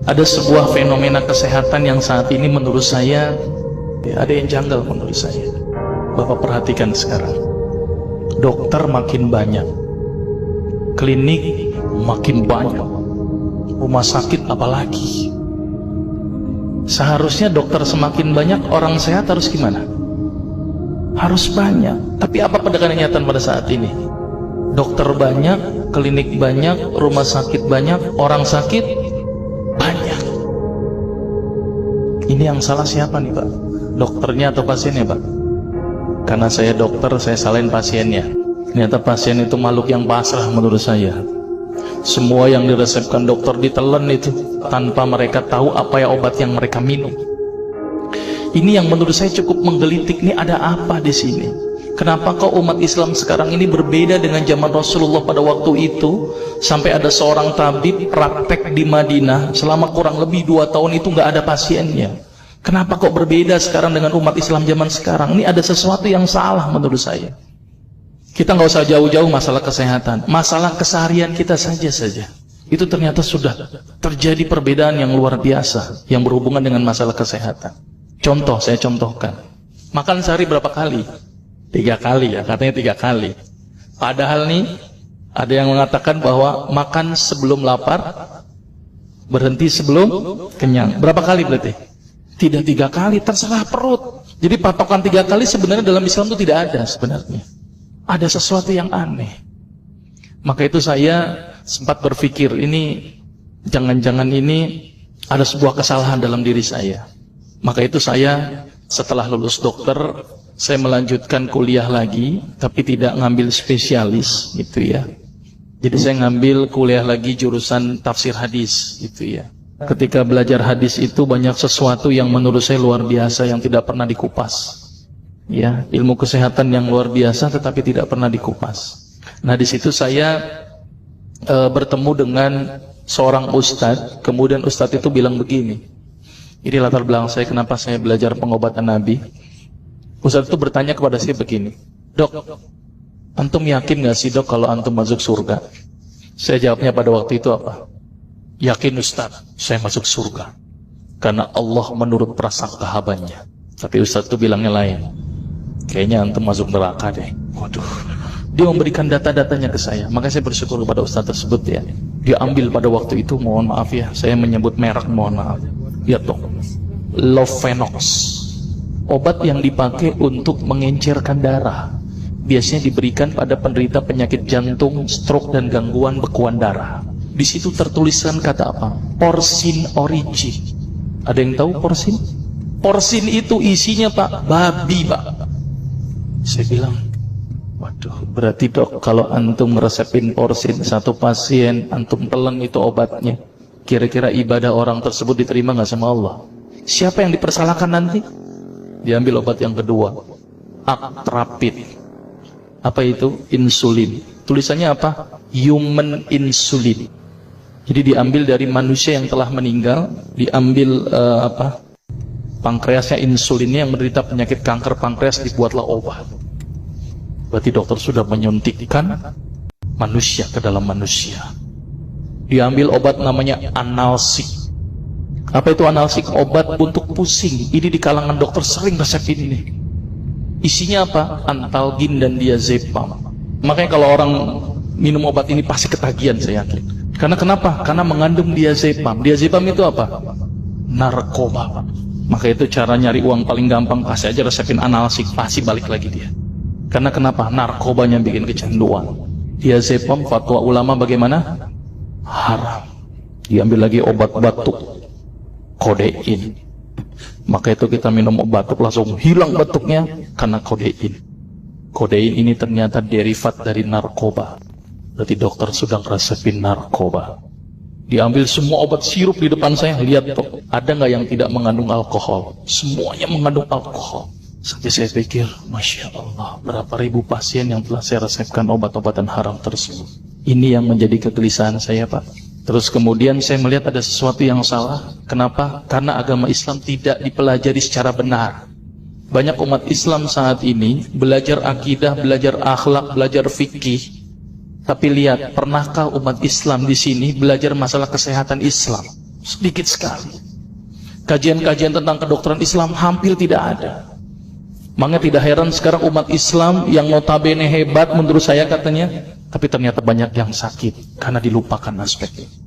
Ada sebuah fenomena kesehatan yang saat ini menurut saya ada yang janggal menurut saya. Bapak perhatikan sekarang, dokter makin banyak, klinik makin banyak, rumah sakit apalagi. Seharusnya dokter semakin banyak, orang sehat harus gimana? Harus banyak. Tapi apa pada kenyataan pada saat ini? Dokter banyak, klinik banyak, rumah sakit banyak, orang sakit banyak. Ini yang salah siapa nih Pak? Dokternya atau pasiennya Pak? Karena saya dokter, saya salahin pasiennya. Ternyata pasien itu makhluk yang pasrah menurut saya. Semua yang diresepkan dokter ditelan itu tanpa mereka tahu apa ya obat yang mereka minum. Ini yang menurut saya cukup menggelitik. Nih ada apa di sini? Kenapa kok umat Islam sekarang ini berbeda dengan zaman Rasulullah pada waktu itu? Sampai ada seorang tabib praktek di Madinah selama kurang lebih 2 tahun itu nggak ada pasiennya. Kenapa kok berbeda sekarang dengan umat Islam zaman sekarang? Ini ada sesuatu yang salah menurut saya. Kita nggak usah jauh-jauh masalah kesehatan, masalah keseharian kita saja. Itu ternyata sudah terjadi perbedaan yang luar biasa yang berhubungan dengan masalah kesehatan. Contoh, saya contohkan. Makan sehari berapa kali? 3 kali ya, katanya 3 kali. Padahal nih, ada yang mengatakan bahwa makan sebelum lapar, berhenti sebelum kenyang. Berapa kali berarti? Tidak 3 kali, terserah perut. Jadi patokan 3 kali sebenarnya dalam Islam itu tidak ada sebenarnya. Ada sesuatu yang aneh. Maka itu saya sempat berpikir, ini jangan-jangan ini ada sebuah kesalahan dalam diri saya. Maka itu saya setelah lulus dokter, saya melanjutkan kuliah lagi, tapi tidak ngambil spesialis gitu ya. Jadi saya ngambil kuliah lagi jurusan tafsir hadis gitu ya. Ketika belajar hadis itu banyak sesuatu yang menurut saya luar biasa yang tidak pernah dikupas. Ya, ilmu kesehatan yang luar biasa tetapi tidak pernah dikupas. Nah, di situ saya bertemu dengan seorang ustadz, kemudian ustadz itu bilang begini. Ini latar belakang saya kenapa saya belajar pengobatan Nabi. Ustadz itu bertanya kepada saya begini, "Dok, antum yakin gak sih dok kalau antum masuk surga?" Saya jawabnya pada waktu itu apa? "Yakin Ustadz, saya masuk surga karena Allah menurut prasangka hambanya." Tapi Ustadz itu bilangnya lain. "Kayaknya antum masuk neraka deh." Waduh. Dia memberikan data-datanya ke saya. Makanya saya bersyukur kepada Ustadz tersebut ya. Dia ambil pada waktu itu, mohon maaf ya, saya menyebut merek, mohon maaf. Lihat dong, Lovenox, obat yang dipakai untuk mengencerkan darah. Biasanya diberikan pada penderita penyakit jantung, stroke dan gangguan bekuan darah. Di situ tertuliskan kata apa? Porsin origi. Ada yang tahu porsin? Porsin itu isinya Pak, babi Pak. Saya bilang, waduh, berarti dok kalau antum resepin porsin satu pasien, antum telan itu obatnya. Kira-kira ibadah orang tersebut diterima nggak sama Allah? Siapa yang dipersalahkan nanti? Diambil obat yang kedua, Actrapid. Apa itu? Insulin. Tulisannya apa? Human insulin. Jadi diambil dari manusia yang telah meninggal, diambil pankreasnya, insulinnya, yang menderita penyakit kanker pankreas, dibuatlah obat. Berarti dokter sudah menyuntikkan manusia ke dalam manusia. Diambil obat namanya analsik. Apa itu analsik? Obat untuk pusing. Ini di kalangan dokter sering resepin ini. Isinya apa? Antalgin dan diazepam. Makanya kalau orang minum obat ini pasti ketagihan, saya yakin. Karena kenapa? Karena mengandung diazepam. Diazepam itu apa? Narkoba. Maka itu cara nyari uang paling gampang, kasih aja resepin analsik, pasti balik lagi dia. Karena kenapa? Narkobanya bikin kecanduan. Diazepam, fatwa ulama bagaimana? Haram. Diambil lagi obat batuk, kodein. Maka itu kita minum obat batuk langsung hilang batuknya karena kodein. Kodein ini ternyata derivat dari narkoba. Berarti dokter sudah resepin narkoba. Diambil semua obat sirup di depan saya, lihat dok, ada nggak yang tidak mengandung alkohol? Semuanya mengandung alkohol. Sampai saya pikir, Masya Allah, berapa ribu pasien yang telah saya resepkan obat-obatan haram tersebut. Ini yang menjadi kegelisahan saya Pak. Terus kemudian saya melihat ada sesuatu yang salah. Kenapa? Karena agama Islam tidak dipelajari secara benar. Banyak umat Islam saat ini belajar akidah, belajar akhlak, belajar fikih. Tapi lihat, pernahkah umat Islam di sini belajar masalah kesehatan Islam? Sedikit sekali. Kajian-kajian tentang kedokteran Islam hampir tidak ada. Makanya tidak heran sekarang umat Islam yang notabene hebat menurut saya katanya, tapi ternyata banyak yang sakit karena dilupakan aspek ini.